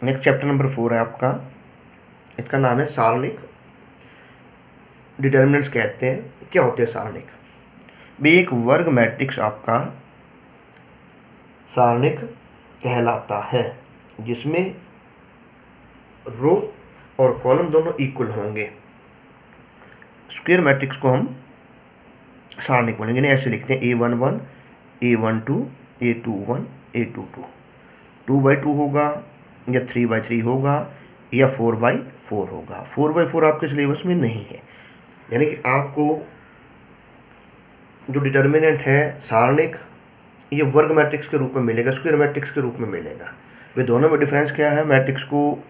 Next chapter number 4 है आपका, इसका नाम है सारणिक। डिटर्मिनेंट्स कहते हैं। क्या होते हैं सारणिक? भी एक वर्ग मैट्रिक्स आपका सारणिक कहलाता है, जिसमें रो और कॉलम दोनों इक्वल होंगे। स्क्वायर मैट्रिक्स को हम सारणिक बोलेंगे। नहीं, ऐसे लिखते हैं A11 A12 A21 A22। 2/2 होगा या 3/3 होगा या 4/4 होगा। 4/4 आपके सिलेबस में नहीं है, यानी कि आपको जो डिटर्मिनेंट है सारणिक, ये वर्ग मैट्रिक्स के रूप में मिलेगा, स्क्वायर मैट्रिक्स के रूप में मिलेगा। वे दोनों में डिफरेंस क्या है? मैट्रिक्स को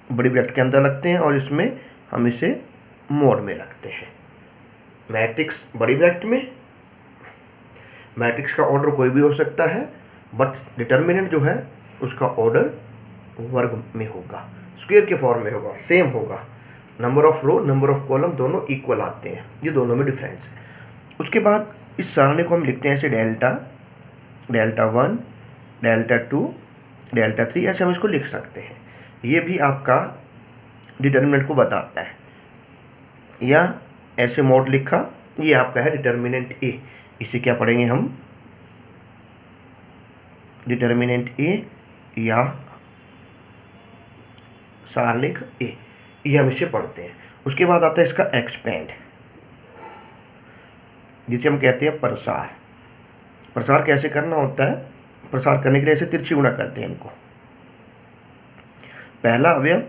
बड़ी ब्रैकेट के अंदर रखते हैं और इसमें हम इसे मोड में रखते हैं। मैट्रिक्स बड़ी ब्रैकेट में, मैट्रिक्स का ऑर्डर कोई भी हो सकता है, बट डिटर्मिनेंट जो है उसका ऑर्डर वर्ग में होगा, स्क्वायर के फॉर्म में होगा, सेम होगा। Number of row, number of column दोनों इक्वल आते हैं। ये दोनों में डिफरेंस है। उसके बाद इस सारणी को हम लिखते हैं ऐसे डेल्टा, डेल्टा 1, डेल्टा 2, डेल्टा 3, ऐसे हम इसको लिख सकते हैं। ये भी आपका डिटर्मिनेंट को बताता है। या ऐसे मोड लिखा, ये आपका है डिटर्मिनेंट ए। इसे क्या पढ़ेंगे हम? डिटर्मिनेंट ए या सारणिक ए, ये हम इसे पढ़ते हैं। उसके बाद आता है इसका एक्सपेंड, जिसे हम कहते हैं प्रसार। प्रसार कैसे करना होता है? प्रसार करने के लिए ऐसे तिरछी गुणा करते हैं इनको। पहला अवयव,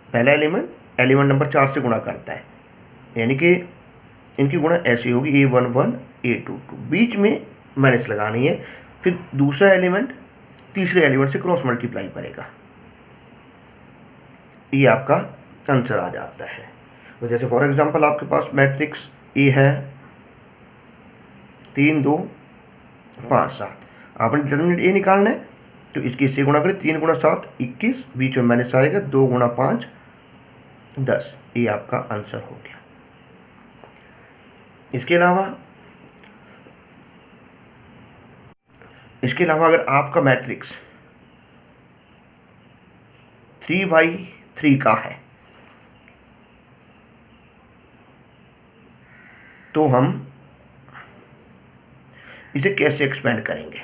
पहला एलिमेंट नंबर 4 से गुणा करता है, यानी कि इनकी गुणा ऐसी होगी A11 A22, बीच में माइनस लगानी है। फिर दूसरा एलिमेंट तीसरे एलिमेंट से क्रॉस मल्टीप्लाई करेगा, ये आपका आंसर आ जाता है। तो जैसे फॉर एग्जांपल आपके पास मैट्रिक्स ए है 3 2 5 7, आपने डिटर्मिनेंट ए निकालना है, तो इसकी इससे गुणा करें। 3 × 7 21, बीच में माइनस आएगा। 2 × 5 10, ये आपका आंसर हो गया। इसके अलावा अगर आपका मैट्रिक्स 3/3 का है, तो हम इसे कैसे एक्सपेंड करेंगे?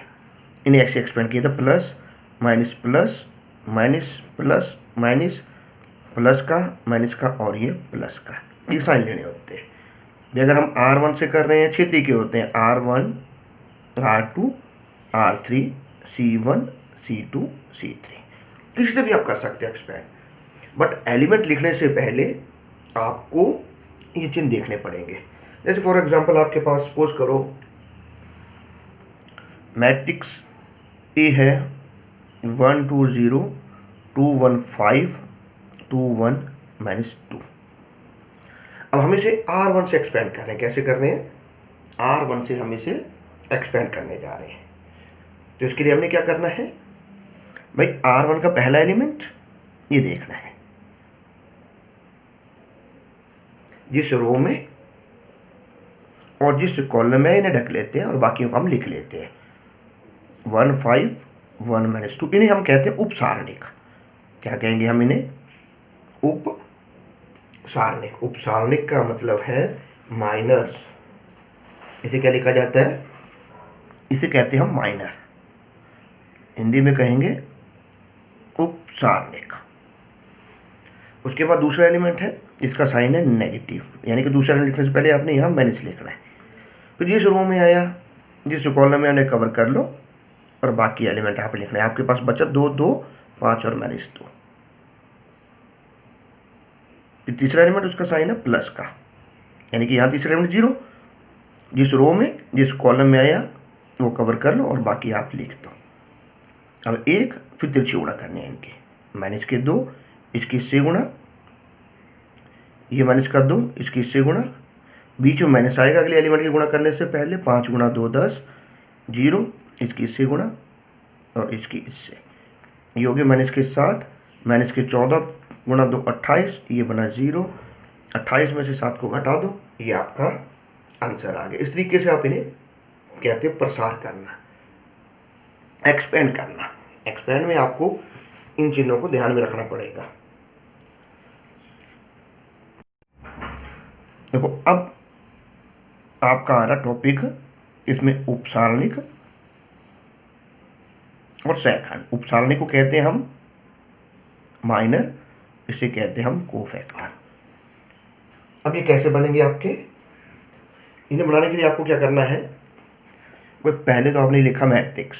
इन्हें ऐसे एक्सपेंड किया था, plus minus plus minus plus minus, plus का माइनस का और ये प्लस का, ये साइन लेने होते हैं। अगर हम R1 से कर रहे हैं, 6 तरीके होते हैं, R1 R2 R3 C1 C2 C3, किसी से भी आप कर सकते हैं एक्सपेंड। बट एलिमेंट लिखने से पहले आपको ये चिन्ह देखने पड़ेंगे। जैसे फॉर एग्जांपल आपके पास सपोज करो मैट्रिक्स ए है 1 2 0 2 1 5 2 1 -2। अब हम इसे R1 से एक्सपेंड कर रहे हैं। कैसे कर रहे हैं? R1 से हम इसे एक्सपेंड करने जा रहे हैं। तो इसके लिए हमने क्या करना है भाई? R1 का पहला एलिमेंट ये देखना है, जिस रो में और जिस कॉलम में इन्हें ढक लेते हैं और बाकियों को हम लिख लेते हैं। 1 5 1 -2, इन्हें हम कहते हैं उप सारणिक। क्या कहेंगे हम इन्हें? उप सारणिक। उप सारणिक का मतलब है माइनर्स। इसे क्या लिखा जाता है? इसे कहते हैं हम माइनर, हिंदी में कहेंगे उप सारणिक। उसके बाद दूसरा एलिमेंट है, इसका साइन है नेगेटिव, यानी कि दूसरा एलिमेंट लिखने से पहले आपने यहाँ माइनस लिखना है। फिर जिस रो में आया, जिस कॉलम में उन्हें कवर कर लो और बाकी एलिमेंट यहाँ पे लिखना है। आपके पास बचा 2 2 5 और -2। फिर तीसरा एलिमेंट, उसका साइन है प्लस का, यानी कि यहाँ तीसरा एलिमेंट 0, जिस रो में जिस कॉलम में आया वो कवर कर लो और बाकी आप लिख दो। अब एक फिर तिरछी गुणा करनी है इनकी, माइनस के 2, इसकी इससे गुणा, ये माइनस का 2, इसकी इससे गुणा, बीच में माइनस आएगा अगले एलिमेंट के गुणा करने से पहले। 5 × 2 10, 0, इसकी इससे गुणा और इसकी इससे, ये हो गया माइनस के 7, माइनस के 14 × 2 28, ये बना 0। 28 में से 7 को घटा दो, ये आपका आंसर आ गया। इस तरीके से आप इन्हें कहते हैं प्रसार करना, एक्सपेंड करना। एक्सपेंड में आपको इन चिन्हों को ध्यान में रखना पड़ेगा। देखो अब आपका आ रहा टॉपिक, इसमें उपसारणिक और सहखंड। उपसारणिक को कहते हैं हम माइनर, इसे कहते हैं हम कोफैक्टर। अब ये कैसे बनेंगे आपके, इन्हें बनाने के लिए आपको क्या करना है, वो पहले तो आपने लिखा मैट्रिक्स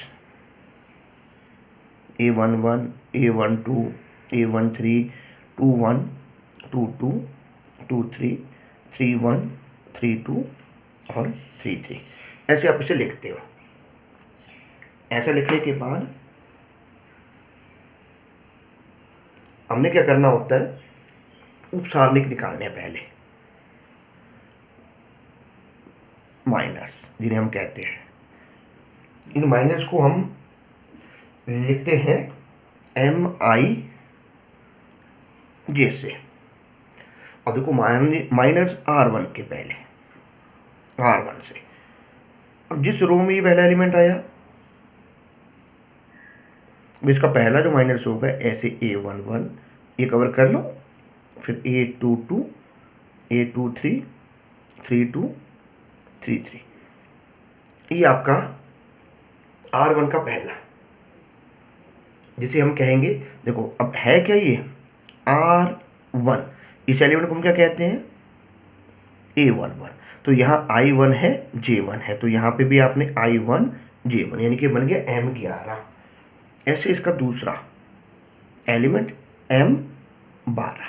A11, A12, A13, 21, 22, 23, 31, 32 और 33, ऐसे आप इसे लिखते हो। ऐसा लिखने के बाद हमने क्या करना होता है, उपसारणिक निकालने हैं पहले, माइनर्स जिन्हें हम कहते हैं। इन माइनर्स को हम लिखते हैं MI जैसे। और देखो माइनस R1 के पहले, R1 से। अब जिस रो में ये पहला एलिमेंट आया, इसका पहला जो माइनस होगा ऐसे A11 ये कवर कर लो, फिर A22, A23, 32, 33, ये आपका R1 का पहला, जिसे हम कहेंगे, देखो अब है क्या ये R1, इस एलिमेंट को हम क्या कहते हैं A11। तो यहाँ I1 है, J1 है, तो यहाँ पे भी आपने I1 J1 यानी कि बन गया M11। ऐसे इसका दूसरा एलिमेंट M12,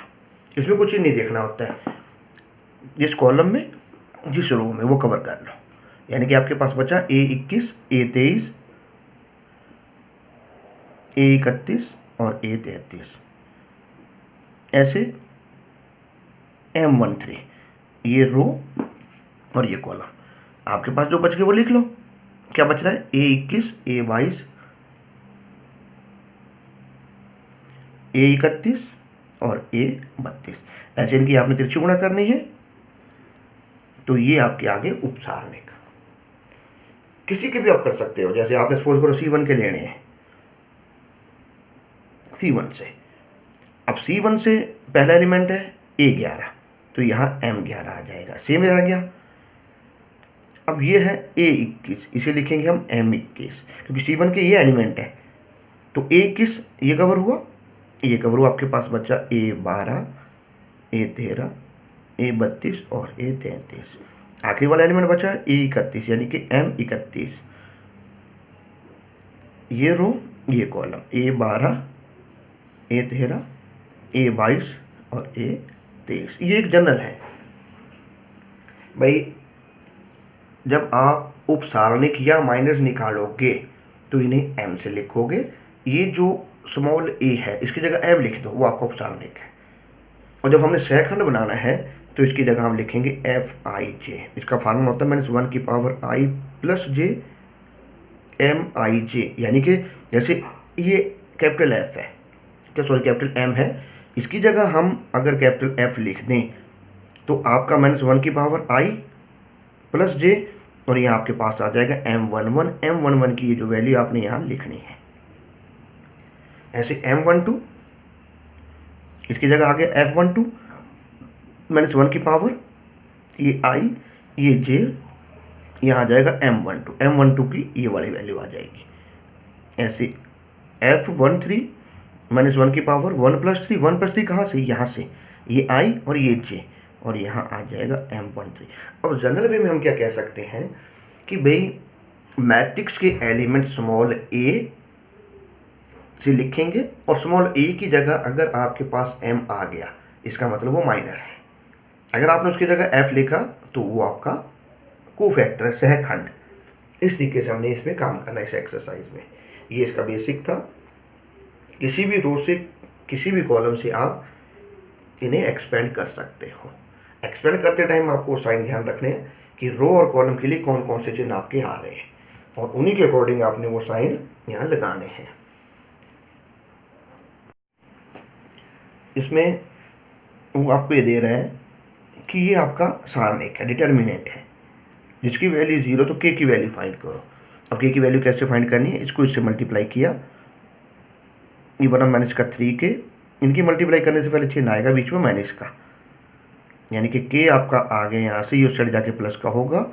इसमें कुछ ही नहीं देखना होता है, जिस कॉलम में जिस रो में वो कवर कर लो। यानी कि आपके पास बचा A21, A23, A31 और A33, ऐसे M13, ये रो और ये कॉलम। आपके पास जो बच गए वो लिख लो। क्या बच रहा है, A21, A22, A31 और A32, ऐसे इनकी आपने तिरछी गुणा करनी है। तो ये आपके आगे उपसारणिक, किसी के भी आप कर सकते हो। जैसे आपने सपोज करो C1 के लेने हैं, C1 से, अब C1 से पहला एलिमेंट है A11, तो यहाँ M11 आ जाएगा, सेम आ गया। अब ये है A21, इसे लिखेंगे हम M21, क्योंकि C1 के ये एलिमेंट है। तो A21 ये कवर हुआ, ये कवर हुआ, आपके पास बचा A12, A13, A32 और A33। आखिरी वाला एलिमेंट बचा है A31 यानी कि M31, ये रो ये कॉलम, A12, A13, A22 और A23। ये एक जनरल है भाई। जब आप उपसारणिक या माइनस निकालोगे तो इन्हें M से लिखोगे। ये जो स्मॉल a है इसकी जगह M लिख दो, वो आपका उपसारणिक है। और जब हमने सहखंड बनाना है तो इसकी जगह हम लिखेंगे Fij। इसका फार्मूला होता है -1 की power i plus j Mij, यानी कि जैसे ये कैपिटल F है, क्या सॉरी कैपिटल M है, इसकी जगह हम अगर कैपिटल F लिख दें तो आपका -1 की पावर i प्लस j, और यहाँ आपके पास आ जाएगा M11। M11 की ये जो वैल्यू आपने यहाँ लिखनी है। ऐसे M12, इसकी जगह आ गया F12 -1 की पावर ये i ये j, यहाँ आ जाएगा M12। M12 की ये वाली वैल्यू आ जाएगी। ऐसे F13 -1 की पावर 1 + 3, 1 + 3 कहाँ से, यहाँ से, ये i और ये j, और यहाँ आ जाएगा M13। अब जनरल वे में हम क्या कह सकते हैं कि भाई मैट्रिक्स के एलिमेंट स्मॉल a से लिखेंगे, और स्मॉल a की जगह अगर आपके पास m आ गया इसका मतलब वो माइनर है। अगर आपने उसकी जगह f लिखा तो वो आपका कोफैक्टर है, सहखंड। इस तरीके से हमने इसमें काम करना है इस एक्सरसाइज में। ये इसका बेसिक था। किसी भी रो से किसी भी कॉलम से आप इन्हें एक्सपेंड कर सकते हो। एक्सपेंड करते टाइम आपको साइन ध्यान रखने हैं कि रो और कॉलम के लिए कौन कौन से चिन्ह आपके आ रहे हैं, और उन्हीं के अकॉर्डिंग आपने वो साइन यहाँ लगाने हैं। इसमें वो आपको ये दे रहे हैं कि ये आपका सारणिक है, डिटर्मिनेंट है, जिसकी वैल्यू 0, तो k की वैल्यू फाइंड करो। अब k की वैल्यू कैसे फाइंड करनी है, इसको इससे मल्टीप्लाई किया, ये बना माइनस का 3k, इनकी मल्टीप्लाई करने से पहले चिन्ह आएगा बीच में माइनस का, यानी कि k आपका आ गया यहाँ से, ये उस साइड जाके प्लस का होगा,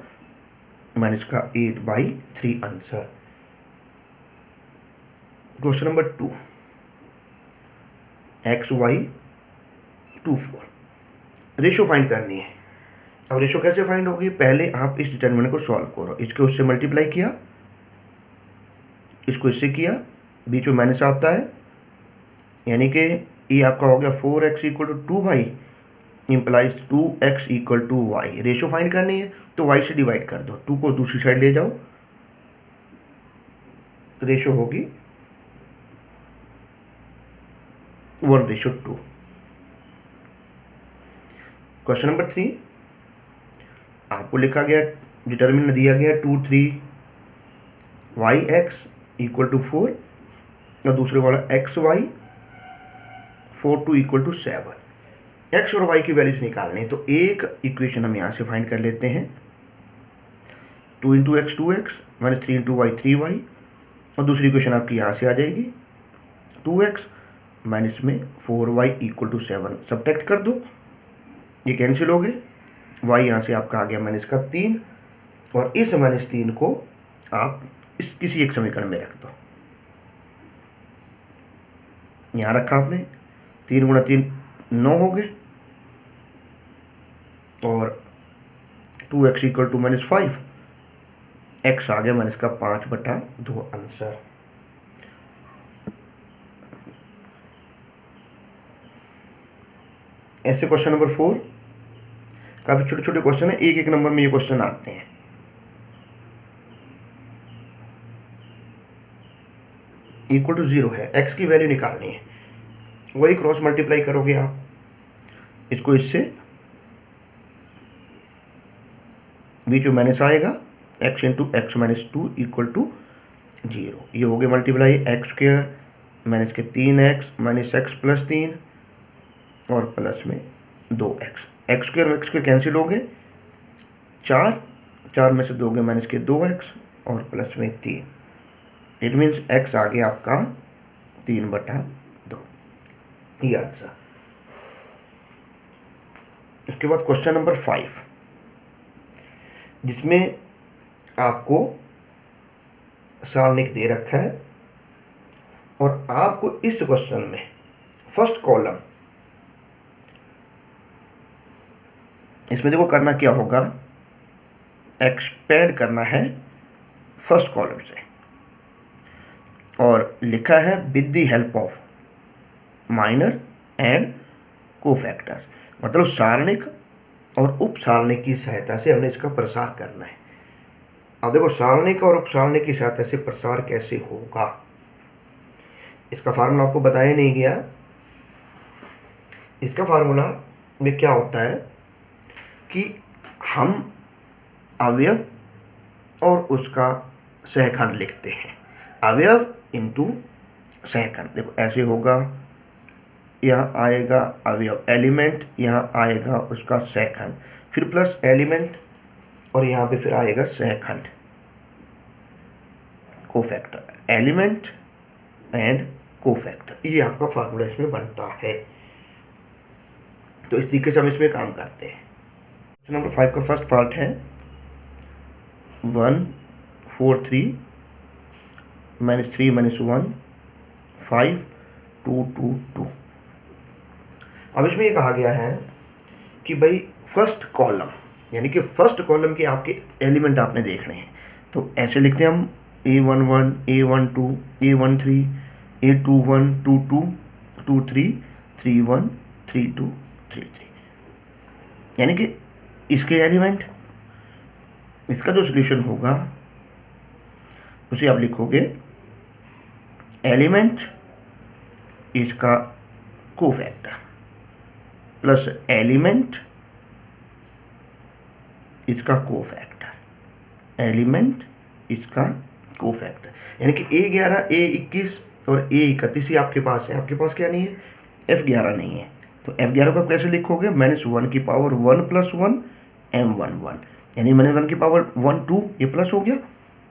माइनस का 8/3 answer. Question number 2, XY 24 ratio find करनी है। अब रेशो कैसे फाइंड होगी, पहले आप इस डिटरमिनेंट को सॉल्व करो, इसके उससे मल्टीप्लाई किया, इसको इससे किया, बीच में माइनस आता है, यानी कि ये आपका हो गया 4x = 2y implies 2x = y। Ratio find करनी है तो y से डिवाइड कर दो, 2 को दूसरी साइड ले जाओ, रेशो होगी 1:2। क्वेश्चन नंबर 3, आपको लिखा गया, डिटरमिनेंट दिया गया 2 3 yx = 4 और दूसरे वाला xy 4 2 = 7। x और y की वैल्यूज निकालनी है, तो एक इक्वेशन हम यहाँ से फाइंड कर लेते हैं, 2 × x 2x - 3 × y 3y, और दूसरी इक्वेशन आपकी यहाँ से आ जाएगी 2x माइनस में 4y = 7। सब्ट्रैक्ट कर दो, ये कैंसिल हो गए, y यहाँ से आपका आ गया माइनस का 3, और इस -3 को आप इस किसी एक समीकरण में रख दो, यहाँ रखा आपने, 3 × 3 9 हो गए, और 2x = -5, x आ गया माइनस का 5/2 आंसर। ऐसे क्वेश्चन नंबर 4 काफी छोटे छोटे क्वेश्चन है, एक एक नंबर में ये क्वेश्चन आते हैं। =0 है, x की वैल्यू निकालनी है, वही क्रॉस मल्टीप्लाई करोगे आप, इसको इससे, बीच में माइनस आएगा, x × x - 2 = 0। ये हो गया मल्टीप्लाई x² माइनस के 3x - x + 3 और प्लस में 2x, x² और x² कैंसिल हो गए, 4 में से 2 गए माइनस के 2x और प्लस में 3, इट मीन्स x आ गया आपका 3/2, ये आंसर। इसके बाद क्वेश्चन नंबर 5, जिसमें आपको सारणिक दे रखा है, और आपको इस क्वेश्चन में फर्स्ट कॉलम, इसमें देखो करना क्या होगा, एक्सपेंड करना है फर्स्ट कॉलम से, और लिखा है with the help of minor and cofactors, मतलब सारणिक और उप सारणिक की सहायता से हमने इसका प्रसार करना है। अब देखो सारणिक और उप सारणिक की सहायता से प्रसार कैसे होगा, इसका फार्मूला आपको बताया नहीं गया। इसका फार्मूला में क्या होता है कि हम अवयव और उसका सहखंड लिखते हैं, अवयव इंटू सहखंड। देखो ऐसे होगा, यहाँ आएगा अवयव एलिमेंट, यहाँ आएगा उसका सहखंड, फिर प्लस एलिमेंट, और यहाँ पे फिर आएगा सहखंड कोफैक्टर, एलिमेंट एंड कोफैक्टर, ये आपका फार्मूला इसमें बनता है। तो इस तरीके से हम इसमें काम करते हैं। नंबर 5 का फर्स्ट पार्ट है 1 4 3 -3 -1 5 2 2 2। अब इसमें ये कहा गया है कि भाई फर्स्ट कॉलम, यानी कि फर्स्ट कॉलम के आपके एलिमेंट आपने देखने हैं, तो ऐसे लिखते हैं हम A11 A12 A13 A21 22 23 31 32 33, यानी कि इसके एलिमेंट, इसका जो सॉल्यूशन होगा उसे आप लिखोगे एलिमेंट इसका कोफैक्टर प्लस एलिमेंट इसका कोफैक्टर, एलिमेंट इसका कोफैक्टर, यानी कि A11 A21 और A31 ही आपके पास है, आपके पास क्या नहीं है, F11 नहीं है। तो F11 को कैसे लिखोगे, -1 की पावर 1 + 1 M11, यानी -1 की पावर 1 2, ये प्लस हो गया,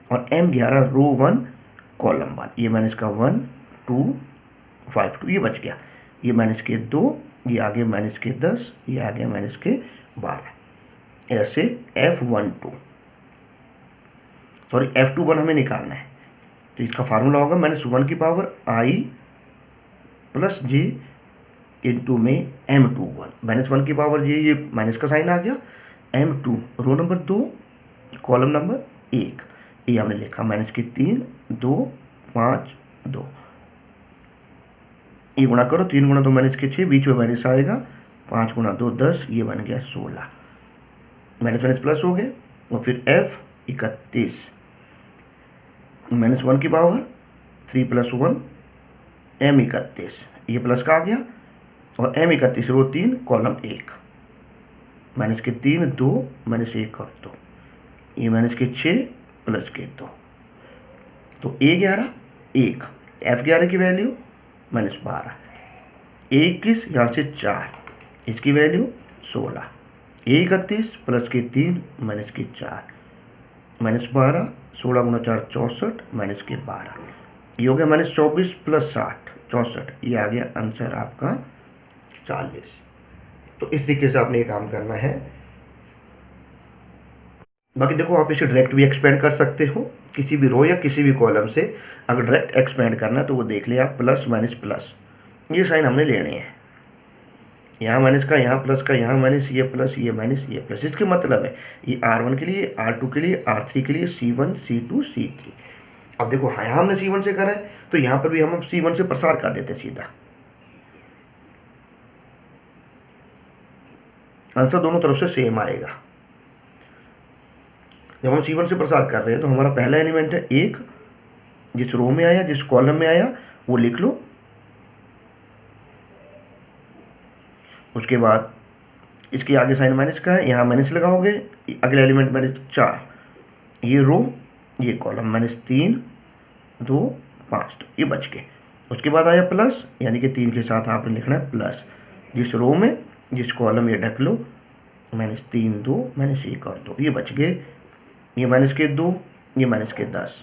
और M11 रो 1 कॉलम 1, ये माइनस का 1 2 5 2 ये बच गया, ये माइनस के 2, ये आगे माइनस के 10, ये आ गया माइनस के 12। ऐसे F12 सॉरी F21 हमें निकालना है, तो इसका फार्मूला होगा -1 की power I plus J into में M21, -1 की पावर ये माइनस का साइन आ गया, M2 रो नंबर 2 कॉलम नंबर 1, ये हमने लिखा माइनस के 3 2 5 2, ये गुणा करो, 3 गुणा 2 माइनस के 6, बीच में माइनस आएगा, 5 गुणा 2 10, ये बन गया 16, माइनस माइनस प्लस हो गए। और फिर F31 -1 की पावर 3 + 1 M31, ये प्लस का आ गया, और M31 रो 3 कॉलम 1, माइनस के 3 2 माइनस 1 और 2, ये माइनस के 6 प्लस के 2, तो A11 1, F11 की वैल्यू -12, A21 यहाँ से 4, इसकी वैल्यू 16, A31 प्लस के 3 माइनस के 4, -12, 16 गुणा 4 64, माइनस के 12, ये हो गया -24 + 60 64, ये आ गया आंसर आपका 40। तो इस तरीके से आपने ये काम करना है। बाकी देखो आप इसे डायरेक्ट भी एक्सपेंड कर सकते हो किसी भी रो या किसी भी कॉलम से, अगर डायरेक्ट एक्सपेंड करना है तो वो देख लिया आप, प्लस माइनस प्लस, ये साइन हमने लेने हैं, यहाँ माइनस का, यहाँ प्लस का, यहाँ माइनस, ये प्लस, ये माइनस, ये प्लस, इसके मतलब है ये R1 के लिए, R2 के लिए, R3 के लिए, C1 C2 C3। अब देखो यहाँ हमने C1 से करा है, तो यहाँ पर भी हम C1 से प्रसार कर देते सीधा, आंसर दोनों तरफ से सेम आएगा। जब हम C1 से प्रसार कर रहे हैं तो हमारा पहला एलिमेंट है 1, जिस रो में आया, जिस कॉलम में आया वो लिख लो, उसके बाद इसके आगे साइन माइनस का है, यहाँ माइनस लगाओगे, अगले एलिमेंट -4, ये रो ये कॉलम, -3 2 5 2, ये बच गए। उसके बाद आया प्लस, यानी कि 3 के साथ आपने लिखना है प्लस, जिस रो में जिस कॉलम, ये ढक लो, -3 2 -1 और 2, ये बच गए, ये माइनस के 2, ये माइनस के 10,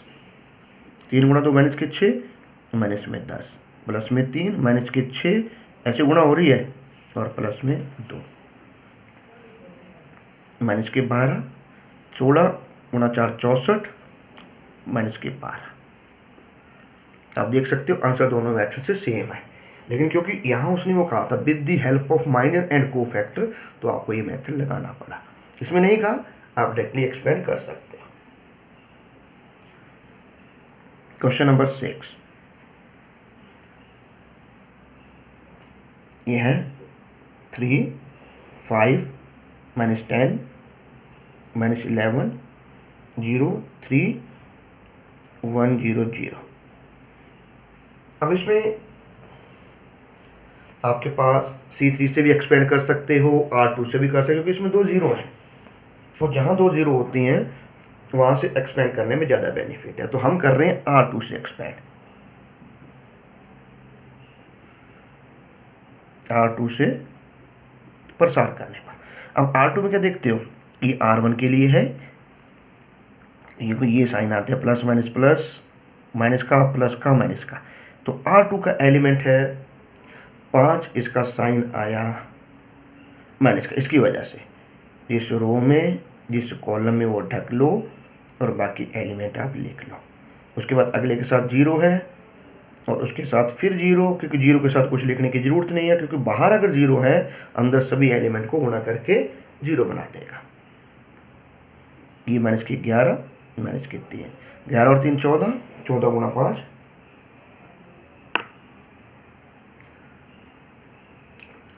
3 गुणा 2 माइनस के 6, माइनस में 10, प्लस में 3 माइनस के 6, ऐसे गुणा हो रही है, और प्लस में 2, माइनस के 12, 16 गुणा 4 64, माइनस के 12। आप देख सकते हो आंसर दोनों मेथड से सेम है, लेकिन क्योंकि यहाँ उसने वो कहा था with the help of minor and cofactor, तो आपको ये मेथड लगाना पड़ा, इसमें नहीं कहा आप डायरेक्टली एक्सपेंड कर सकते हो। क्वेश्चन नंबर 6, ये है 3 5 -10 -11 0 3 1 0 0। अब इसमें आपके पास C3 से भी एक्सपेंड कर सकते हो, R2 से भी कर सकते हो, क्योंकि इसमें 2 0 हैं, तो जहाँ 2 0 होती हैं वहाँ से एक्सपेंड करने में ज़्यादा बेनिफिट है, तो हम कर रहे हैं R2 से एक्सपेंड, R2 से प्रसार करने पर। अब R2 में क्या देखते हो, ये R1 के लिए है, ये साइन आते हैं प्लस माइनस प्लस, माइनस का प्लस का माइनस का, तो R2 का एलिमेंट है 5, इसका साइन आया माइनस का, इसकी वजह से जिस रो में जिस कॉलम में वो ढक लो, और बाकी एलिमेंट आप लिख लो। उसके बाद अगले के साथ 0 है, और उसके साथ फिर 0, क्योंकि 0 के साथ कुछ लिखने की ज़रूरत नहीं है, क्योंकि बाहर अगर 0 है अंदर सभी एलिमेंट को गुणा करके 0 बना देगा। ये माइनस के 11 माइनस के 3, 11 और 3 14, 14 गुणा 5,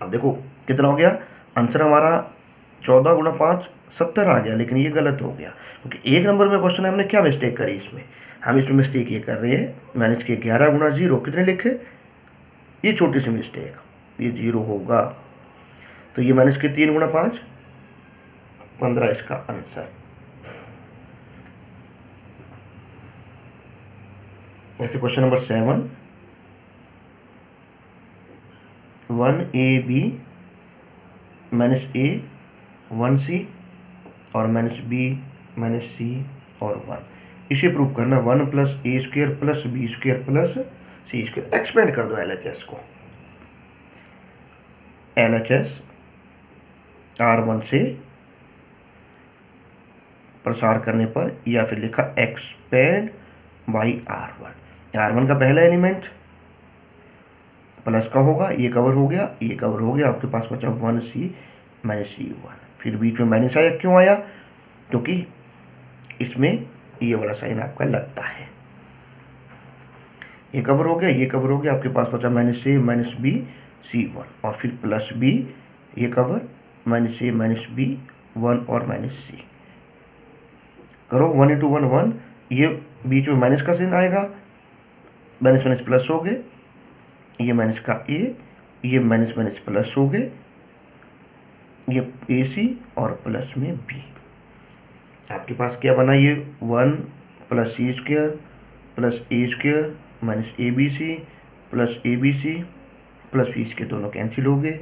अब देखो कितना हो गया आंसर हमारा, 14 गुणा 5 70 आ गया, लेकिन ये गलत हो गया, क्योंकि 1 नंबर में क्वेश्चन है, हमने क्या मिस्टेक करी इसमें, हम इसमें मिस्टेक ये कर रहे हैं माइनस के 11 गुणा 0 कितने लिखे, ये छोटी सी मिस्टेक, ये 0 होगा, तो ये माइनस के 3 गुणा 5 15 इसका आंसर। ऐसे question number 7, 1AB -A 1C और -B -C और 1, इसे प्रूव करना 1 + A² + B² + सी स्क्वायर। एक्सपेंड कर दो LHS को, LHS R1 से प्रसार करने पर, या फिर लिखा एक्सपेंड बाई R1 का पहला एलिमेंट प्लस का होगा, ये कवर हो गया, ये कवर हो गया, आपके पास बचा 1C माइनस C1। फिर बीच में माइनस आया, क्यों आया? क्योंकि इसमें ये वाला साइन आपका लगता है। ये कवर हो गया, ये कवर हो गया, आपके पास बचा minus A minus B C1, और फिर प्लस B, ये cover, minus A minus B 1 और माइनस C करो। 1 इंटू 1 1, ये बीच में माइनस का साइन आएगा, माइनस माइनस प्लस हो गए, ये माइनस का A, ये माइनस माइनस प्लस हो गए, ये AC और प्लस में B। आपके पास क्या बना? ये 1 plus C square plus A square minus ABC plus ABC plus B के दोनों कैंसिल हो गए,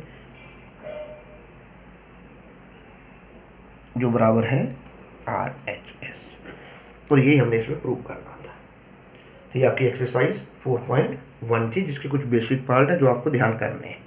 जो बराबर है RHS। और यही हमने इसमें प्रूव करना था। तो ये आपकी एक्सरसाइज 4.1 थी, जिसके कुछ बेसिक पार्ट है जो आपको ध्यान करने हैं।